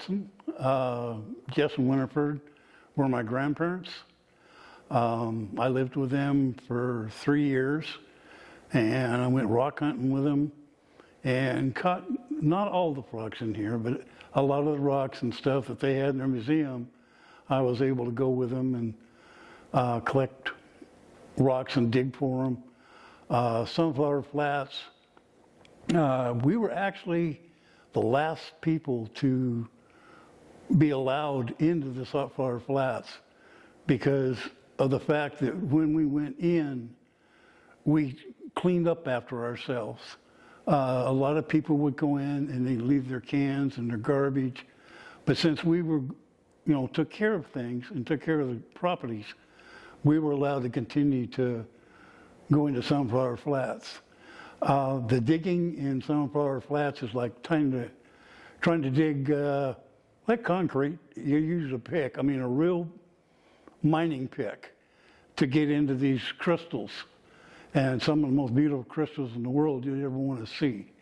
Hutson. Jess and Winifred were my grandparents. I lived with them for 3 years, and I went rock hunting with them and caught not all the rocks in here, but a lot of the rocks and stuff that they had in their museum. I was able to go with them and collect rocks and dig for them. Sunflower Flats, we were actually the last people to be allowed into the Sunflower Flats because of the fact that when we went in, we cleaned up after ourselves. A lot of people would go in and they'd leave their cans and their garbage, but since we were, took care of things and took care of the properties, we were allowed to continue to go into Sunflower Flats. The digging in Sunflower Flats is like trying to dig like concrete. You use a pick, a real mining pick, to get into these crystals. And some of the most beautiful crystals in the world you'd ever want to see.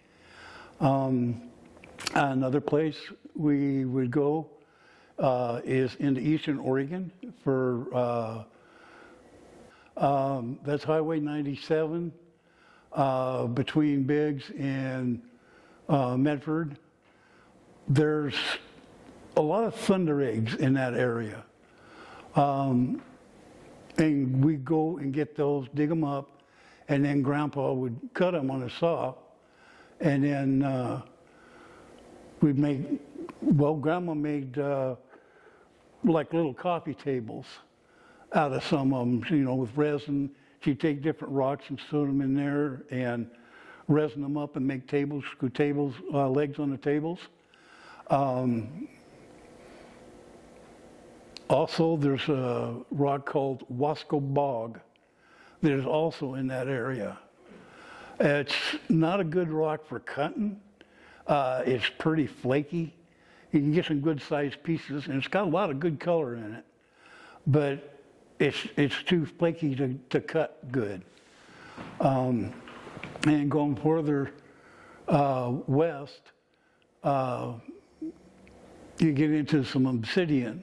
Another place we would go is into Eastern Oregon for, that's Highway 97 between Biggs and Medford. There's a lot of thunder eggs in that area. And we go and get those, dig them up, and then Grandpa would cut them on a saw, and then Grandma made like little coffee tables out of some of them, with resin. She'd take different rocks and sew them in there and resin them up and make tables, screw tables, legs on the tables. Also, there's a rock called Wasco Bog that is also in that area. It's not a good rock for cutting. It's pretty flaky. You can get some good sized pieces, and it's got a lot of good color in it, but it's too flaky to cut good. And going further west, you get into some obsidian.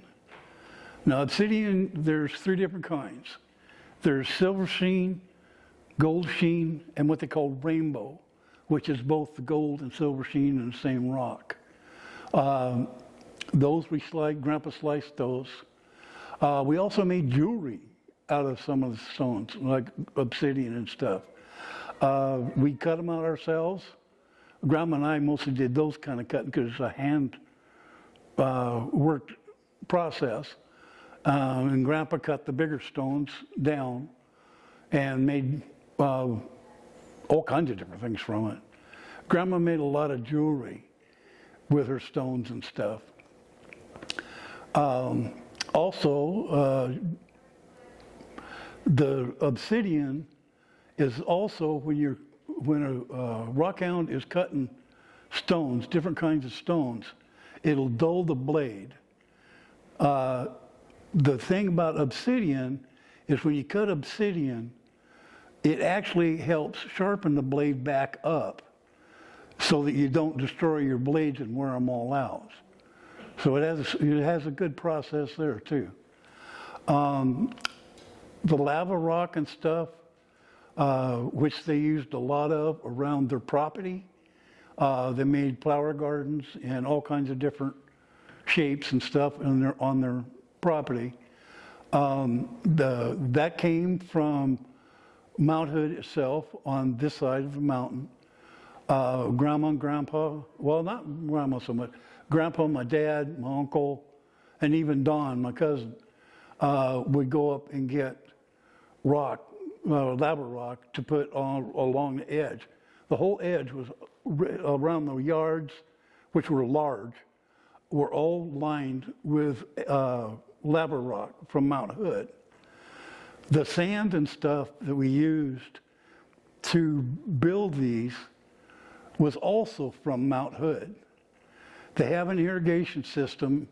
Now, obsidian, there's 3 different kinds. There's silver sheen, gold sheen, and what they call rainbow, which is both the gold and silver sheen in the same rock. Those we Grandpa sliced those. We also made jewelry out of some of the stones, like obsidian and stuff. We cut them out ourselves. Grandma and I mostly did those kind of cutting because it's a hand worked process. And Grandpa cut the bigger stones down and made all kinds of different things from it. Grandma made a lot of jewelry with her stones and stuff. Also, the obsidian is also when a rock hound is cutting stones, different kinds of stones, it'll dull the blade. The thing about obsidian is when you cut obsidian, it actually helps sharpen the blade back up so that you don't destroy your blades and wear them all out. So it has a good process there too. The lava rock and stuff, which they used a lot of around their property, they made flower gardens and all kinds of different shapes and stuff on their property. That came from Mount Hood itself on this side of the mountain. Grandma and Grandpa, well, not Grandma so much, Grandpa, my dad, my uncle, and even Don, my cousin, would go up and get rock, lava rock, to put along the edge. The whole edge was around the yards, which were large, were all lined with lava rock from Mount Hood. The sand and stuff that we used to build these was also from Mount Hood. They have an irrigation system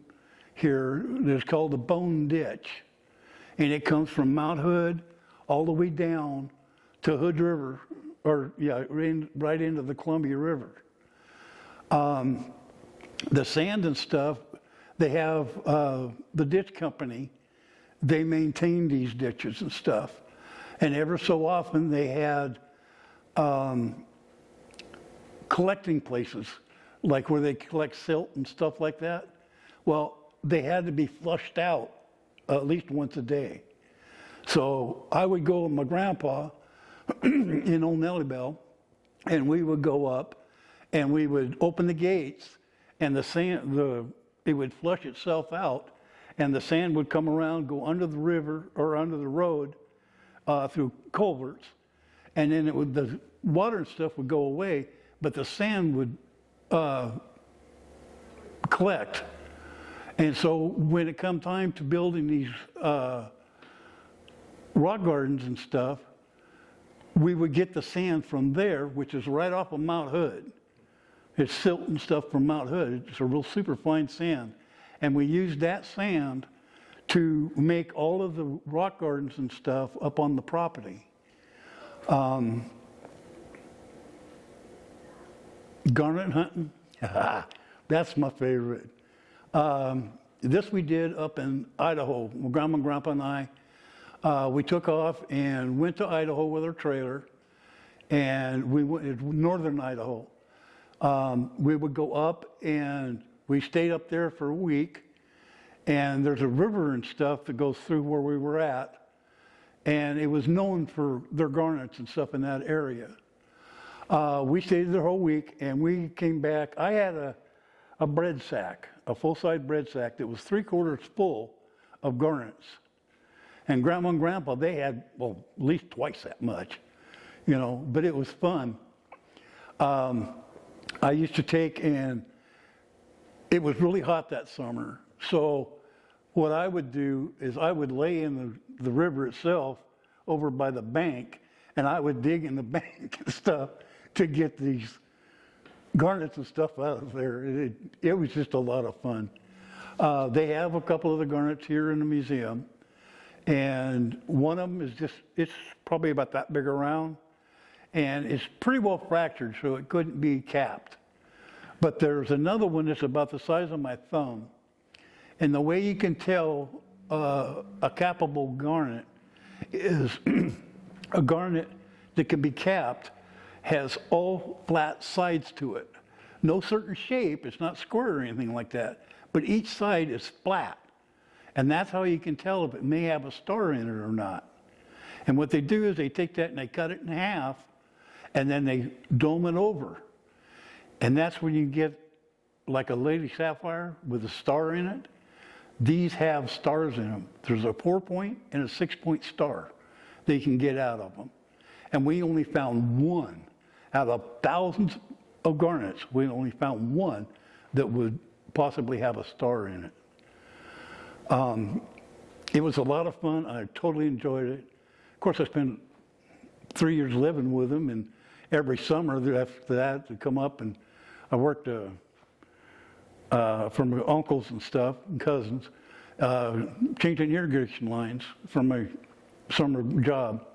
here that's called the Bone Ditch, and it comes from Mount Hood all the way down to Hood River, right into the Columbia River. The sand and stuff they have the ditch company. They maintain these ditches and stuff. And ever so often they had collecting places, like where they collect silt and stuff like that. Well, they had to be flushed out at least once a day. So I would go with my grandpa in Old Nellybell, and we would go up and we would open the gates, and the sand, it would flush itself out, and the sand would come around, go under the river or under the road through culverts, and then the water and stuff would go away, but the sand would collect. And so when it come time to building these rock gardens and stuff, we would get the sand from there, which is right off of Mount Hood. It's silt and stuff from Mount Hood. It's a real super fine sand. And we used that sand to make all of the rock gardens and stuff up on the property. Garnet hunting, that's my favorite. This we did up in Idaho. My grandma and grandpa and I, we took off and went to Idaho with our trailer, and we went to northern Idaho. We would go up, and we stayed up there for a week, and there's a river and stuff that goes through where we were at, and it was known for their garnets and stuff in that area. We stayed there the whole week, and we came back. I had a bread sack, a full-size bread sack that was 3/4 full of garnets. And Grandma and Grandpa, they had, well, at least twice that much, you know, but it was fun. I used to take, and it was really hot that summer, so what I would do is I would lay in the river itself over by the bank, and I would dig in the bank and stuff to get these garnets and stuff out of there. It was just a lot of fun. They have a couple of the garnets here in the museum, and one of them is it's probably about that big around, and it's pretty well fractured, so it couldn't be capped. But there's another one that's about the size of my thumb, and the way you can tell a cappable garnet is a garnet that can be capped has all flat sides to it. No certain shape, it's not square or anything like that, but each side is flat. And that's how you can tell if it may have a star in it or not. And what they do is they take that and they cut it in half, and then they dome it over. And that's when you get like a lady sapphire with a star in it. These have stars in them. There's a 4-point and a 6-point star they can get out of them. And we only found one. Out of thousands of garnets, we only found one that would possibly have a star in it. It was a lot of fun. I totally enjoyed it. Of course, I spent 3 years living with them, and every summer after that, to come up, and I worked for my uncles and stuff and cousins, changing irrigation lines for my summer job.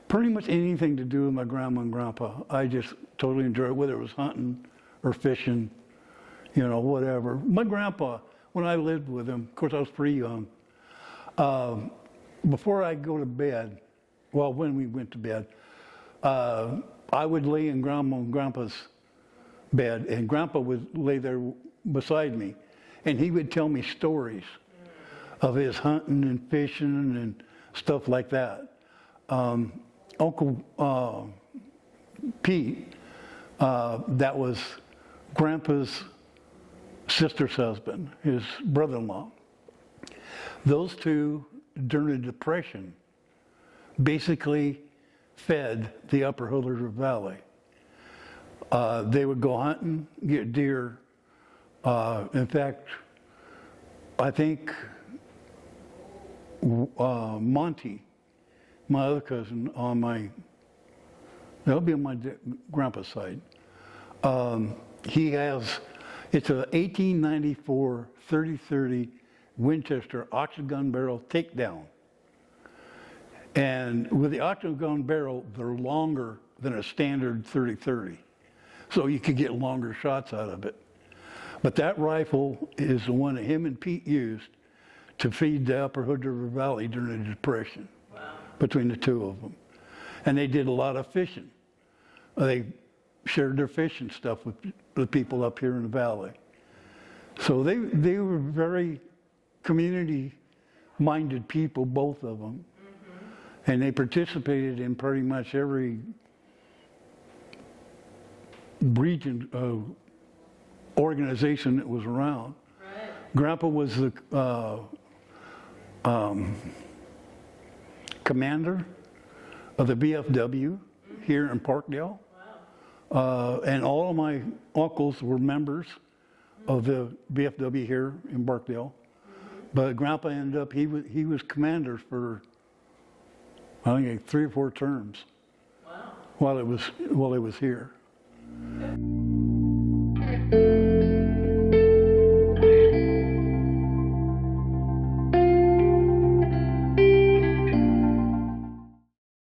Pretty much anything to do with my grandma and grandpa, I just totally enjoy it, whether it was hunting or fishing, you know, whatever. My grandpa, when I lived with him, of course I was pretty young, before I go to bed, well, when we went to bed, I would lay in Grandma and Grandpa's bed, and Grandpa would lay there beside me, and he would tell me stories of his hunting and fishing and stuff like that. Uncle Pete, that was Grandpa's sister's husband, his brother-in-law. Those two, during the Depression, basically fed the upper Hood River Valley. They would go hunting, get deer. In fact, I think Monty, my other cousin that'll be on my grandpa's side. He has, it's a 1894 30-30 Winchester octagon barrel takedown. And with the octagon barrel, they're longer than a standard 30-30. so you could get longer shots out of it. But that rifle is the one that him and Pete used to feed the upper Hood River Valley during the Depression. Wow. Between the two of them. And they did a lot of fishing. They shared their fishing stuff with the people up here in the valley. So they were very community-minded people, both of them. Mm-hmm. And they participated in pretty much every region organization that was around. Right. Grandpa was the commander of the VFW here in Parkdale. Wow. And all of my uncles were members of the VFW here in Parkdale. But Grandpa ended up, he was commander for, I think, 3 or 4 terms. Wow. While it was here. Okay.